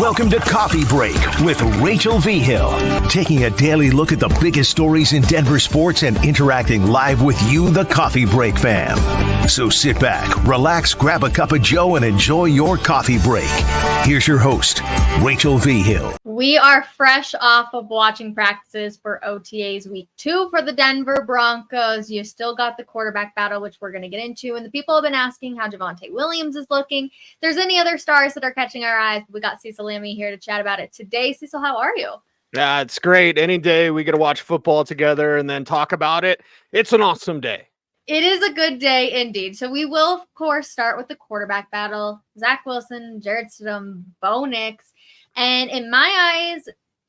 Welcome to Coffee Break with Rachel Vigil, taking a daily look at the biggest stories in Denver sports and interacting live with you, the Coffee Break fam. So sit back, relax, grab a cup of joe, and enjoy your coffee break. Here's your host, Rachel Vigil. We are fresh off of watching practices for OTAs week 2 for the Denver Broncos. You still got the quarterback battle, which we're going to get into. And the people have been asking how Javonte Williams is looking. If there's any other stars that are catching our eyes, we got Cecil Lammey here to chat about it today. Cecil, how are you? Yeah, it's great. Any day we get to watch football together and then talk about it. It's an awesome day. It is a good day indeed. So we will, of course, start with the quarterback battle. Zach Wilson, Jarrett Stidham, Bo Nix. And in my eyes,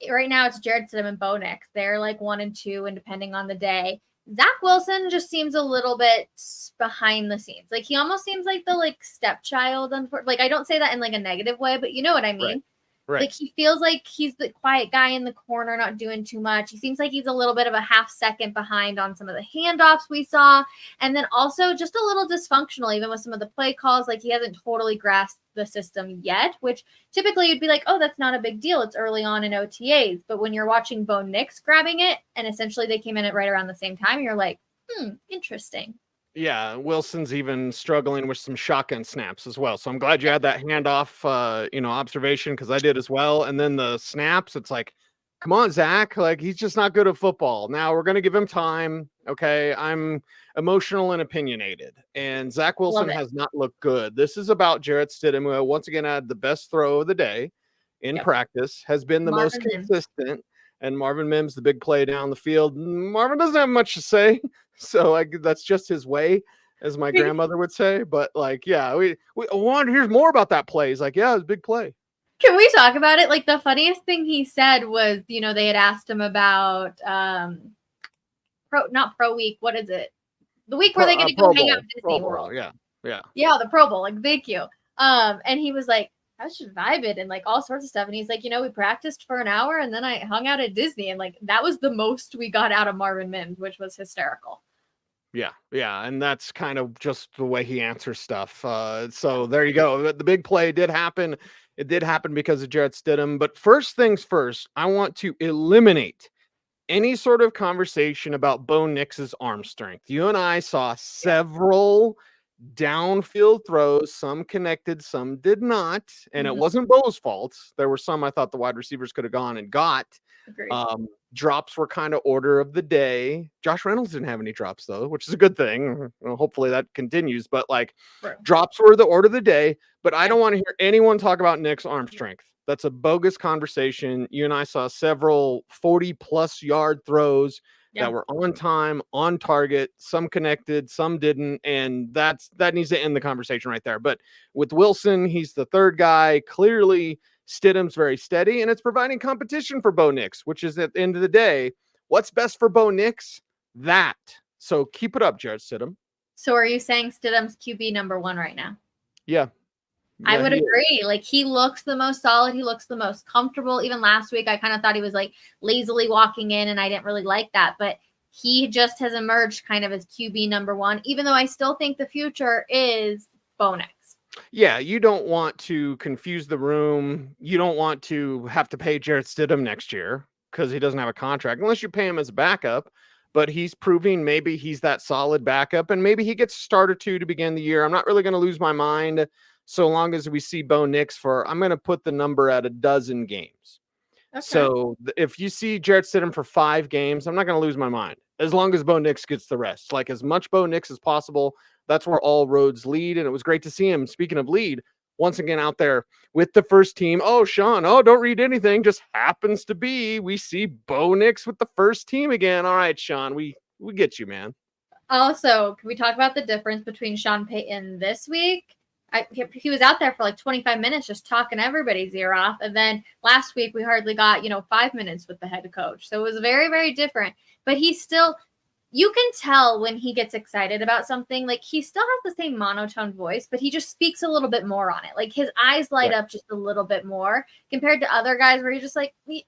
right now it's Jarrett Stidham and Bo Nix. They're like 1 and 2, and depending on the day. Zach Wilson just seems a little bit behind the scenes. Like he almost seems like the stepchild. Like I don't say that in like a negative way, but you know what I mean. Right. Like he feels like he's the quiet guy in the corner, not doing too much. He seems like he's a little bit of a half second behind on some of the handoffs we saw. And then also just a little dysfunctional, even with some of the play calls. Like he hasn't totally grasped the system yet, which typically you'd be like, oh, that's not a big deal. It's early on in OTAs. But when you're watching Bo Nix grabbing it, and essentially they came in at right around the same time, you're like, interesting. Yeah, Wilson's even struggling with some shotgun snaps as well. So I'm glad you had that handoff, observation, because I did as well. And then the snaps, it's like, come on, Zach. Like, he's just not good at football. Now we're going to give him time. Okay, I'm emotional and opinionated. And Zach Wilson has not looked good. This is about Jarrett Stidham, who once again had the best throw of the day in practice, has been the most consistent. And Marvin Mims, the big play down the field. Marvin doesn't have much to say. So that's just his way, as my grandmother would say. But we want to hear more about that play. He's like, yeah, it was a big play. Can we talk about it? Like the funniest thing he said was, they had asked him about not pro week. What is it? The week where they get to go hang out at Disney World. Yeah. The Pro Bowl. Like, thank you. And he was like, I was just vibing and like all sorts of stuff. And he's like, we practiced for an hour and then I hung out at Disney. And like, that was the most we got out of Marvin Mims, which was hysterical. Yeah. And that's kind of just the way he answers stuff. So there you go. The big play did happen. It did happen because of Jarrett Stidham. But first things first, I want to eliminate any sort of conversation about Bo Nix's arm strength. You and I saw several downfield throws, some connected, some did not, and it wasn't Bo's fault. There were some I thought the wide receivers could have gone and got. Drops were kind of order of the day. Josh Reynolds didn't have any drops though, which is a good thing. Well, hopefully that continues, but drops were the order of the day. But I don't want to hear anyone talk about Nick's arm strength. That's a bogus conversation. You and I saw several 40+ yard throws that were on time, on target, some connected, some didn't. And that needs to end the conversation right there. But with Wilson, he's the third guy. Clearly, Stidham's very steady, and it's providing competition for Bo Nix, which is at the end of the day, what's best for Bo Nix? That. So keep it up, Jarrett Stidham. So are you saying Stidham's QB number 1 right now? Yeah. I would agree. Like he looks the most solid. He looks the most comfortable. Even last week, I kind of thought he was like lazily walking in and I didn't really like that, but he just has emerged kind of as QB number 1, even though I still think the future is Bo Nix. Yeah. You don't want to confuse the room. You don't want to have to pay Jarrett Stidham next year because he doesn't have a contract unless you pay him as a backup, but he's proving maybe he's that solid backup and maybe he gets a start or 2 to begin the year. I'm not really going to lose my mind so long as we see Bo Nix I'm going to put the number at 12 games. Okay. So if you see Jarrett Stidham for 5 games, I'm not going to lose my mind as long as Bo Nix gets the rest. Like as much Bo Nix as possible. That's where all roads lead. And it was great to see him. Speaking of lead, once again out there with the first team. Oh, Sean, don't read anything. Just happens to be we see Bo Nix with the first team again. All right, Sean, we get you, man. Also, can we talk about the difference between Sean Payton this week? He was out there for like 25 minutes just talking everybody's ear off. And then last week we hardly got, 5 minutes with the head coach. So it was very, very different. But he's still, you can tell when he gets excited about something, like he still has the same monotone voice, but he just speaks a little bit more on it. Like his eyes light up just a little bit more compared to other guys where you're just like, yeah,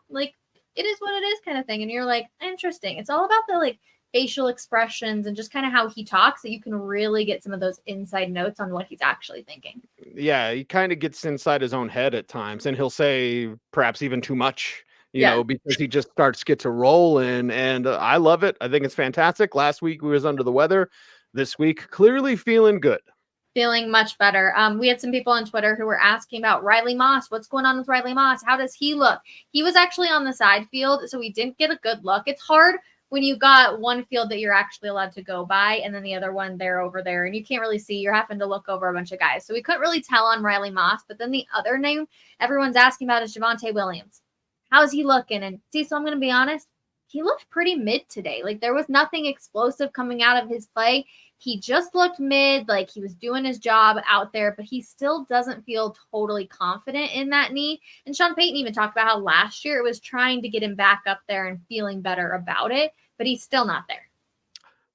like it is what it is kind of thing. And you're like, interesting. It's all about the facial expressions and just kind of how he talks that you can really get some of those inside notes on what he's actually thinking. Yeah, he kind of gets inside his own head at times, and he'll say perhaps even too much, because he just gets a roll in, and I love it. I think it's fantastic. Last week we was under the weather. This week, clearly feeling good. Feeling much better. We had some people on Twitter who were asking about Riley Moss. What's going on with Riley Moss? How does he look? He was actually on the side field, so we didn't get a good look. It's hard when you got one field that you're actually allowed to go by and then the other one there over there, and you can't really see. You're having to look over a bunch of guys. So we couldn't really tell on Riley Moss, but then the other name everyone's asking about is Javonte Williams. How's he looking? And Cecil, I'm going to be honest, he looked pretty mid today. Like there was nothing explosive coming out of his play. He just looked mid, like he was doing his job out there, but he still doesn't feel totally confident in that knee. And Sean Payton even talked about how last year it was trying to get him back up there and feeling better about it, but he's still not there.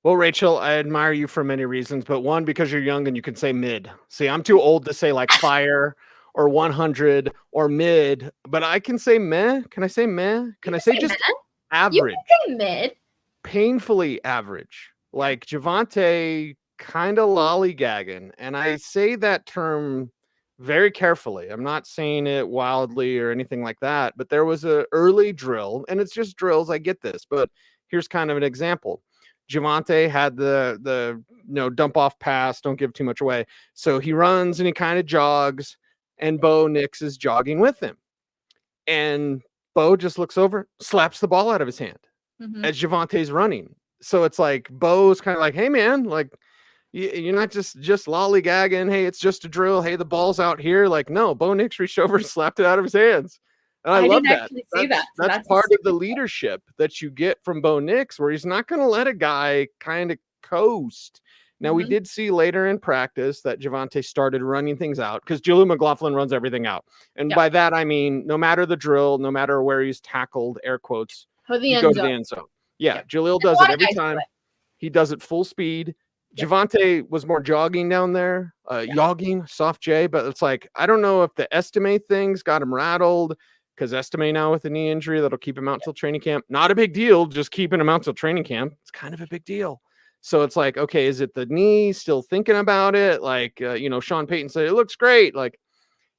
Well, Rachel, I admire you for many reasons, but one, because you're young and you can say mid. See, I'm too old to say like fire or 100 or mid, but I can say meh. Can I say meh? Can I say just average? You can say mid. Painfully average. Like Javonte kind of lollygagging. And I say that term very carefully. I'm not saying it wildly or anything like that, but there was an early drill, and it's just drills. I get this, but here's kind of an example. Javonte had the dump off pass. Don't give too much away. So he runs and he kind of jogs, and Bo Nix is jogging with him. And Bo just looks over, slaps the ball out of his hand as Javonte's running. So it's like Bo's kind of like, hey man, like you're not just lollygagging. Hey, it's just a drill. Hey, the ball's out here. Like, no, Bo Nix reached over and slapped it out of his hands. And I love that. That's part of the leadership that you get from Bo Nix, where he's not going to let a guy kind of coast. Now, we did see later in practice that Javonte started running things out because Jaleel McLaughlin runs everything out. And by that, I mean, no matter the drill, no matter where he's tackled, air quotes, you go to the end zone. Yeah, Jaleel does it every time. He does it full speed. Javonte was more jogging down there, yogging, soft J, but it's like, I don't know if the Estime things got him rattled, because Estime now with a knee injury, that'll keep him out until training camp. Not a big deal, just keeping him out until training camp. It's kind of a big deal. So it's like, okay, is it the knee? Still thinking about it? Like, Sean Payton said, it looks great. Like,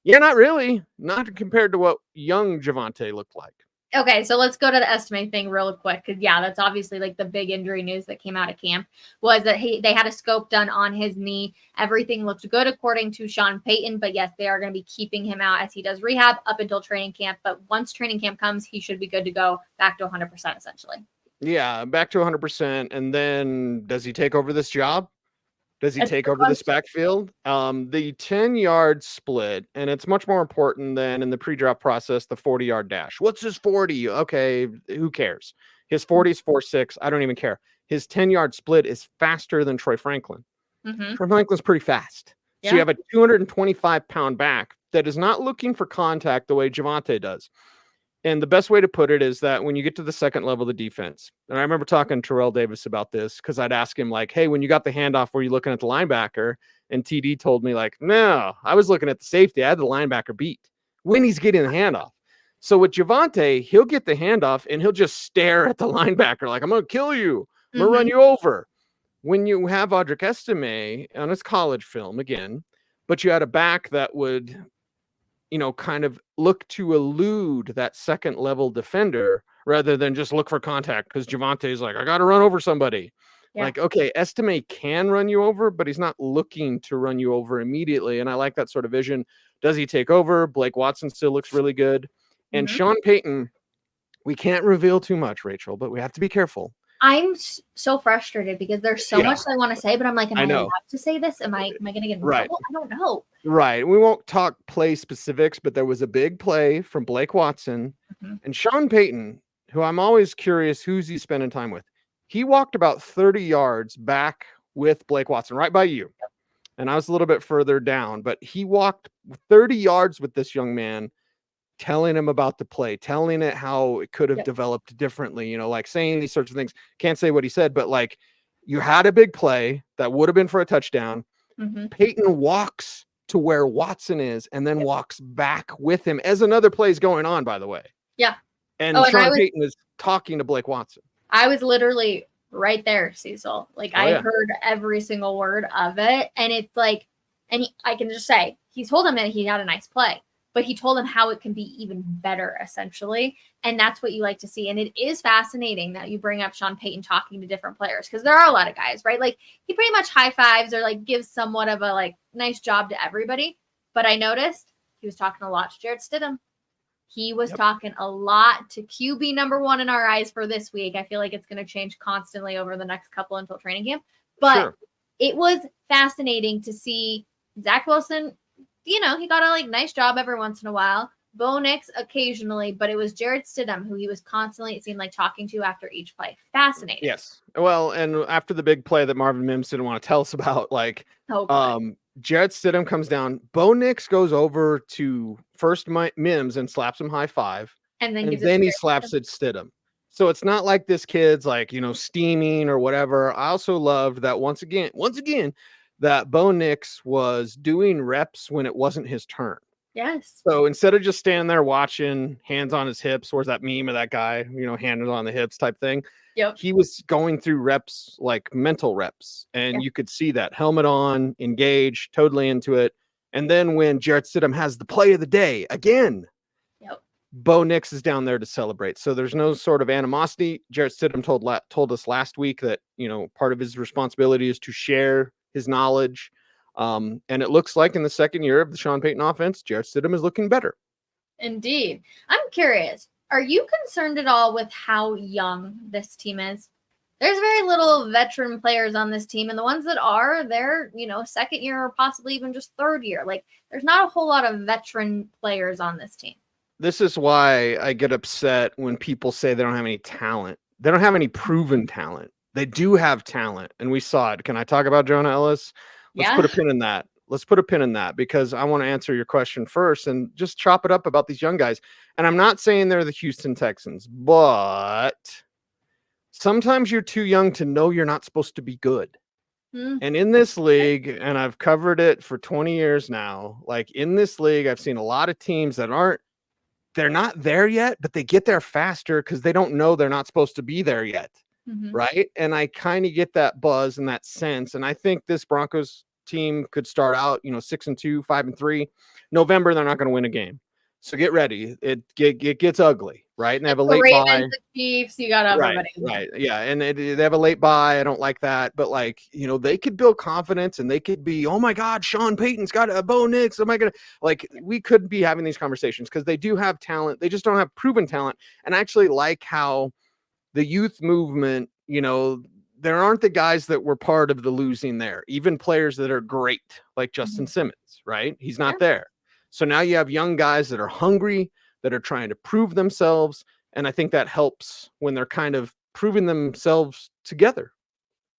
yeah, not really. Not compared to what young Javonte looked like. Okay, so let's go to the Estime thing real quick, because that's obviously like the big injury news that came out of camp was that they had a scope done on his knee. Everything looked good according to Sean Payton, but yes, they are going to be keeping him out as he does rehab up until training camp. But once training camp comes, he should be good to go back to 100% essentially. Yeah, back to 100%. And then does he take over this job? Does he take over this backfield? The 10-yard split, and it's much more important than in the pre-draft process, the 40-yard dash. What's his 40? Okay, who cares? His 40 is 4.6. I don't even care. His 10-yard split is faster than Troy Franklin. Troy Franklin's pretty fast. Yeah. So you have a 225-pound back that is not looking for contact the way Javonte does. And the best way to put it is that when you get to the second level of the defense, and I remember talking to Terrell Davis about this because I'd ask him like, hey, when you got the handoff, were you looking at the linebacker? And TD told me like, no, I was looking at the safety. I had the linebacker beat when he's getting the handoff. So with Javonte, he'll get the handoff and he'll just stare at the linebacker like, I'm going to kill you. I'm going to run you over. When you have Audric Estime on his college film again, but you had a back that would kind of look to elude that second level defender rather than just look for contact because Javonte's like, I got to run over somebody. Yeah. Like, okay, Estime can run you over, but he's not looking to run you over immediately. And I like that sort of vision. Does he take over? Blake Watson still looks really good. And Sean Payton, we can't reveal too much, Rachel, but we have to be careful. I'm so frustrated because there's so much I want to say, but I'm like, am I allowed to say this? Am I going to get in trouble? I don't know. Right. We won't talk play specifics, but there was a big play from Blake Watson and Sean Payton, who I'm always curious who's he spending time with. He walked about 30 yards back with Blake Watson, right by you. And I was a little bit further down, but he walked 30 yards with this young man, telling him about the play, telling it how it could have developed differently, like saying these sorts of things. Can't say what he said, but like you had a big play that would have been for a touchdown. Payton walks to where Watson is and then walks back with him as another play is going on, by the way. Yeah. And Sean Payton is talking to Blake Watson. I was literally right there, Cecil. Like, Oh, I yeah. heard every single word of it. And it's like, I can just say, he told him that he had a nice play, but he told him how it can be even better, essentially. And that's what you like to see. And it is fascinating that you bring up Sean Payton talking to different players, because there are a lot of guys, right? Like, he pretty much high fives or like gives somewhat of a like nice job to everybody. But I noticed he was talking a lot to Jarrett Stidham. He was talking a lot to QB number 1 in our eyes for this week. I feel like it's going to change constantly over the next couple until training camp. But it was fascinating to see Zach Wilson. You know, he got a like nice job every once in a while. Bo Nix occasionally, but it was Jarrett Stidham who he was constantly, it seemed like, talking to after each play. Fascinating. Yes. Well, and after the big play that Marvin Mims didn't want to tell us about, like, Jarrett Stidham comes down. Bo Nix goes over to first Mims and slaps him high five, and then he slaps at Stidham. So it's not like this kid's like, you know, steaming or whatever. I also loved that once again, that Bo Nix was doing reps when it wasn't his turn. Yes. So instead of just standing there watching, hands on his hips, where's that meme of that guy, you know, hands on the hips type thing? Yep. He was going through reps, like mental reps, and you could see that helmet on, engaged, totally into it. And then when Jarrett Stidham has the play of the day again, Bo Nix is down there to celebrate. So there's no sort of animosity. Jarrett Stidham told us last week that, you know, part of his responsibility is to share his knowledge. And it looks like in the second year of the Sean Payton offense, Jarrett Stidham is looking better. Indeed. I'm curious, are you concerned at all with how young this team is? There's very little veteran players on this team, and the ones that are, they're, you know, second year or possibly even just third year. Like, there's not a whole lot of veteran players on this team. This is why I get upset when people say they don't have any talent. They don't have any proven talent. They do have talent, and we saw it. Can I talk about Jonah Ellis? Let's put a pin in that. Let's put a pin in that, because I want to answer your question first and just chop it up about these young guys. And I'm not saying they're the Houston Texans, but sometimes you're too young to know you're not supposed to be good. And in this league, and I've covered it for 20 years now, like in this league, I've seen a lot of teams that they're not there yet, but they get there faster because they don't know they're not supposed to be there yet. Right. And I kind of get that buzz and that sense. And I think this Broncos team could start out, you know, 6-2, 5-3. November, they're not going to win a game. So get ready. It gets ugly, right? And they have a late bye. The Chiefs, you got everybody. Right. Yeah. And they have a late bye. I don't like that. But like, you know, they could build confidence and they could be, oh my God, Sean Payton's got a Bo Nix. Am I going to, like, we could be having these conversations because they do have talent. They just don't have proven talent. And I actually like how the youth movement, you know, there aren't the guys that were part of the losing there, even players that are great, like Justin Simmons, right? He's not there. So now you have young guys that are hungry, that are trying to prove themselves. And I think that helps when they're kind of proving themselves together.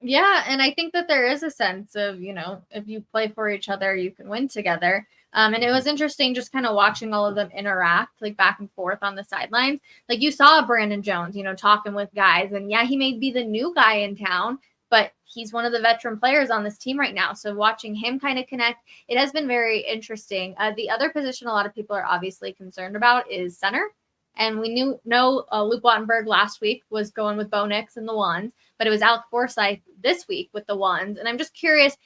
Yeah. And I think that there is a sense of, you know, if you play for each other, you can win together. And it was interesting just kind of watching all of them interact, like back and forth on the sidelines. Like you saw Brandon Jones, you know, talking with guys. And yeah, he may be the new guy in town, but he's one of the veteran players on this team right now. So watching him kind of connect, it has been very interesting. The other position a lot of people are obviously concerned about is center. And we know Luke Wattenberg last week was going with Bo Nix and the ones, but it was Alec Forsyth this week with the ones. And I'm just curious,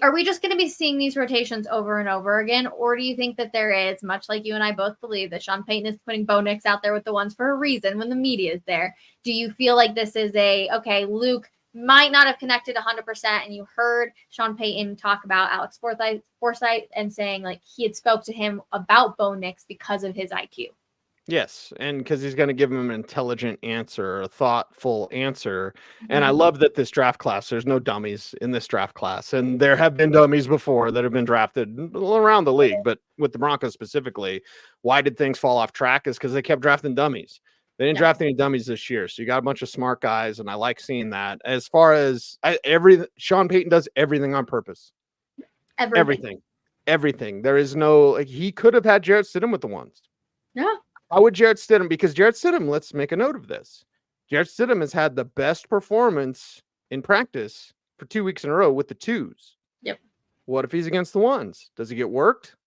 are we just going to be seeing these rotations over and over again? Or do you think that there is, much like you and I both believe, that Sean Payton is putting Bo Nix out there with the ones for a reason when the media is there? Do you feel like this is okay, Luke might not have connected 100%, and you heard Sean Payton talk about Alex Forsyth and saying like he had spoke to him about Bo Nix because of his IQ? Yes, and because he's going to give him an intelligent answer, a thoughtful answer. And I love that this draft class, there's no dummies in this draft class. And there have been dummies before that have been drafted around the league. But with the Broncos specifically, why did things fall off track is because they kept drafting dummies. They didn't draft any dummies this year. So you got a bunch of smart guys, and I like seeing that. As far as Sean Payton does everything on purpose. Everything. There is no, like, he could have had Jarrett Stidham with the ones. Yeah. How would Jarrett Stidham? Because Jarrett Stidham, let's make a note of this. Jarrett Stidham has had the best performance in practice for 2 weeks in a row with the twos. Yep. What if he's against the ones? Does he get worked?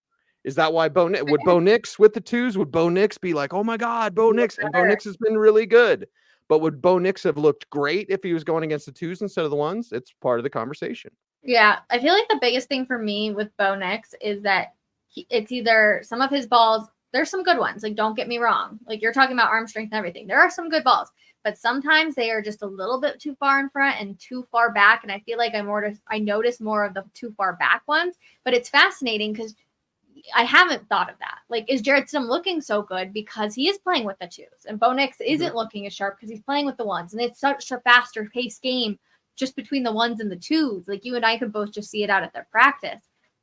Is that why would Bo Nix with the twos? Would Bo Nix be like, oh my God, Bo Nix? And Bo Nix has been really good. But would Bo Nix have looked great if he was going against the 2s instead of the 1s? It's part of the conversation. Yeah, I feel like the biggest thing for me with Bo Nix is that it's either some of his balls, there's some good ones. Like, don't get me wrong. Like, you're talking about arm strength and everything. There are some good balls, but sometimes they are just a little bit too far in front and too far back. And I feel like I notice more of the too far back ones, but it's fascinating because I haven't thought of that. Like, is Jarrett Stidham looking so good because he is playing with the 2s, and Bo Nix isn't looking as sharp because he's playing with the 1s, and it's such a faster paced game just between the 1s and the 2s. Like, you and I could both just see it out at their practice.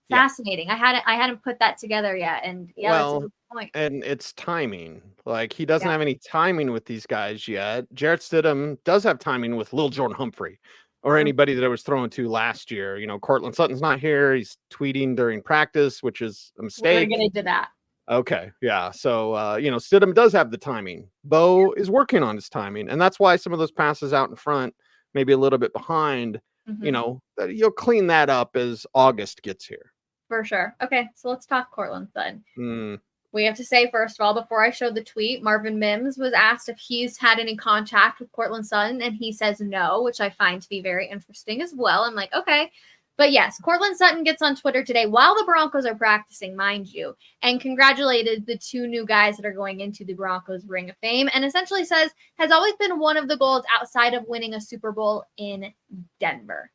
Fascinating. I hadn't put that together yet, and that's a good point. And it's timing. Like, he doesn't have any timing with these guys yet. Jarrett Stidham does have timing with Lil Jordan Humphrey or anybody that I was throwing to last year. You know, Courtland Sutton's not here. He's tweeting during practice, which is a mistake. We're going to get into that. Okay. Yeah. So, Stidham does have the timing. Bo is working on his timing. And that's why some of those passes out in front, maybe a little bit behind, you'll clean that up as August gets here. For sure. Okay. So let's talk Courtland Sutton. We have to say, first of all, before I showed the tweet, Marvin Mims was asked if he's had any contact with Courtland Sutton, and he says no, which I find to be very interesting as well. I'm like, okay. But yes, Courtland Sutton gets on Twitter today while the Broncos are practicing, mind you, and congratulated the 2 new guys that are going into the Broncos Ring of Fame, and essentially says has always been one of the goals outside of winning a Super Bowl in Denver.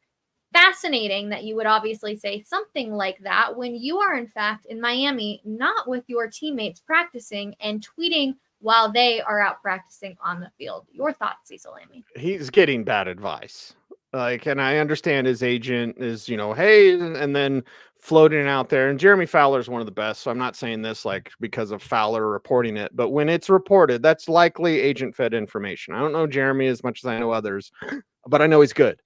Fascinating that you would obviously say something like that when you are, in fact, in Miami, not with your teammates practicing and tweeting while they are out practicing on the field. Your thoughts, Cecil Lammey? He's getting bad advice. Like, and I understand his agent is, hey, and then floating it out there. And Jeremy Fowler is one of the best. So I'm not saying this like because of Fowler reporting it, but when it's reported, that's likely agent fed information. I don't know Jeremy as much as I know others, but I know he's good.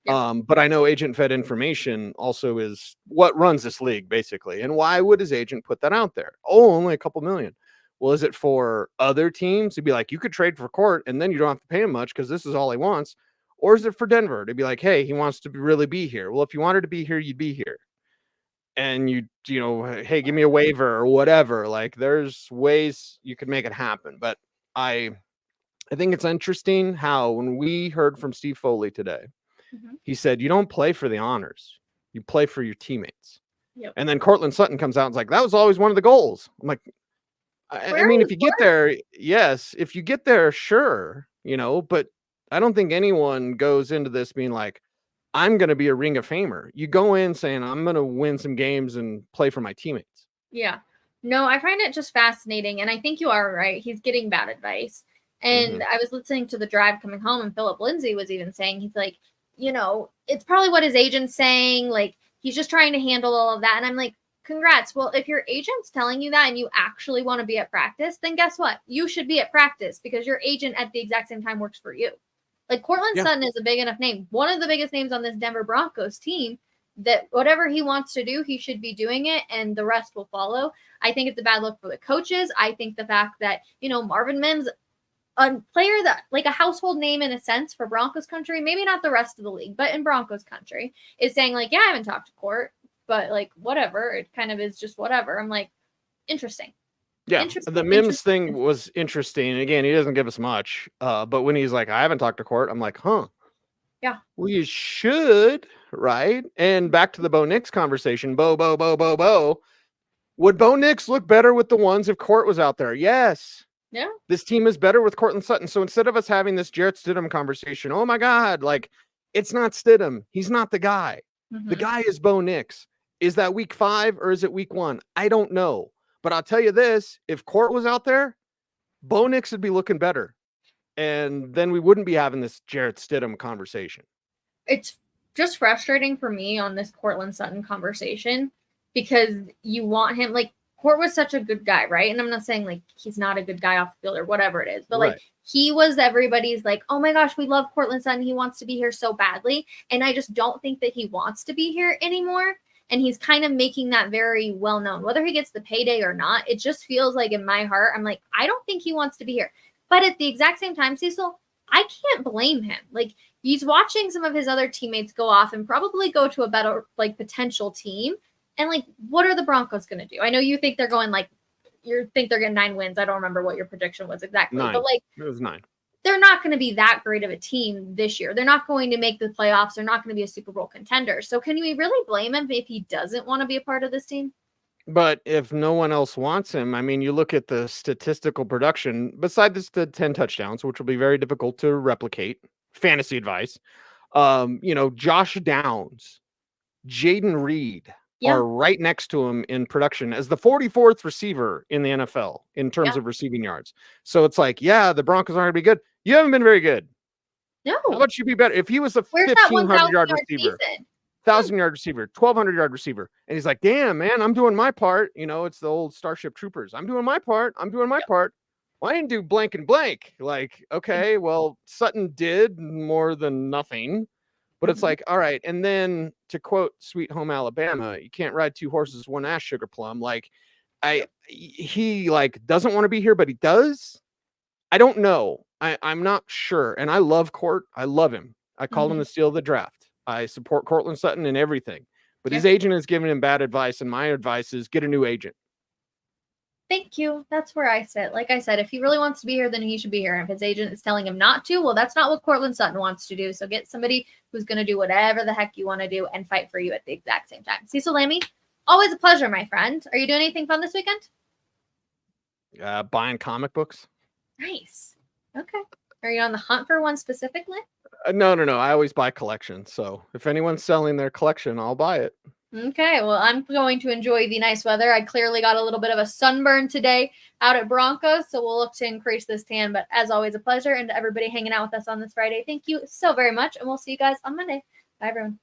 Yeah. But I know agent fed information also is what runs this league, basically. And why would his agent put that out there? Oh, only a couple million. Well, is it for other teams to be like, you could trade for Court and then you don't have to pay him much because this is all he wants? Or is it for Denver to be like, hey, he wants to really be here? Well, if you wanted to be here, you'd be here. And hey, give me a waiver or whatever. Like, there's ways you could make it happen. But I think it's interesting how when we heard from Steve Foley today, he said, you don't play for the honors. You play for your teammates. Yep. And then Courtland Sutton comes out and is like, that was always one of the goals. I'm like, I mean, if you get there, yes. If you get there, sure. But I don't think anyone goes into this being like, I'm going to be a Ring of Famer. You go in saying, I'm going to win some games and play for my teammates. Yeah. No, I find it just fascinating. And I think you are right. He's getting bad advice. And I was listening to the drive coming home, and Philip Lindsay was even saying, he's like, it's probably what his agent's saying. Like, he's just trying to handle all of that. And I'm like, congrats. Well, if your agent's telling you that and you actually want to be at practice, then guess what? You should be at practice because your agent at the exact same time works for you. Like, Courtland Sutton is a big enough name. One of the biggest names on this Denver Broncos team that whatever he wants to do, he should be doing it, and the rest will follow. I think it's a bad look for the coaches. I think the fact that, Marvin Mims, a player that like a household name in a sense for Broncos country, maybe not the rest of the league, but in Broncos country, is saying like, yeah, I haven't talked to Court, but like, whatever. It kind of is just whatever. I'm like, interesting. Yeah. The Mims thing was interesting. Again, he doesn't give us much. But when he's like, I haven't talked to Court, I'm like, huh. Yeah. Well, you should, right? And back to the Bo Nix conversation. Bo. Would Bo Nix look better with the ones if Court was out there? Yes. Yeah. This team is better with Courtland Sutton. So instead of us having this Jarrett Stidham conversation, oh my God, like, it's not Stidham. He's not the guy. The guy is Bo Nix. Is that week 5 or is it week 1? I don't know. But I'll tell you this, if Court was out there, Bo Nix would be looking better. And then we wouldn't be having this Jarrett Stidham conversation. It's just frustrating for me on this Courtland Sutton conversation because you want him, like, Court was such a good guy, right? And I'm not saying like he's not a good guy off the field or whatever it is, but like he was everybody's like, oh my gosh, we love Courtland Sutton. He wants to be here so badly. And I just don't think that he wants to be here anymore. And he's kind of making that very well known, whether he gets the payday or not. It just feels like in my heart, I'm like, I don't think he wants to be here. But at the exact same time, Cecil, I can't blame him. Like, he's watching some of his other teammates go off and probably go to a better like potential team. And like, what are the Broncos going to do? I know you think they're going like, you think they're getting 9 wins. I don't remember what your prediction was exactly. 9. But like, it was 9. they're not going to be that great of a team this year. They're not going to make the playoffs. They're not going to be a Super Bowl contender. So can we really blame him if he doesn't want to be a part of this team? But if no one else wants him, I mean, you look at the statistical production, besides the 10 touchdowns, which will be very difficult to replicate, fantasy advice, Josh Downs, Jaden Reed are right next to him in production as the 44th receiver in the NFL in terms of receiving yards. So it's like, yeah, the Broncos aren't going to be good. You haven't been very good. No. How about you be better? If he was a 1,500-yard receiver, 1,000-yard receiver, 1,200-yard receiver, and he's like, damn, man, I'm doing my part. It's the old Starship Troopers. I'm doing my part. Well, I didn't do blank and blank. Like, okay, well, Sutton did more than nothing. But it's like, all right. And then to quote Sweet Home Alabama, you can't ride two horses, one ass sugar plum. Like he doesn't want to be here, but he does. I don't know. I'm not sure. And I love Court. I love him. I call him the steal of the draft. I support Courtland Sutton and everything, but his agent is giving him bad advice. And my advice is get a new agent. Thank you. That's where I sit. Like I said, if he really wants to be here, then he should be here. And if his agent is telling him not to, well, that's not what Courtland Sutton wants to do. So get somebody who's going to do whatever the heck you want to do and fight for you at the exact same time. Cecil Lammey, always a pleasure, my friend. Are you doing anything fun this weekend? Buying comic books. Nice. Okay. Are you on the hunt for one specifically? No. I always buy collections. So if anyone's selling their collection, I'll buy it. Okay, well, I'm going to enjoy the nice weather. I clearly got a little bit of a sunburn today out at Broncos, so we'll look to increase this tan. But as always, a pleasure. And to everybody hanging out with us on this Friday, thank you so very much. And we'll see you guys on Monday. Bye, everyone.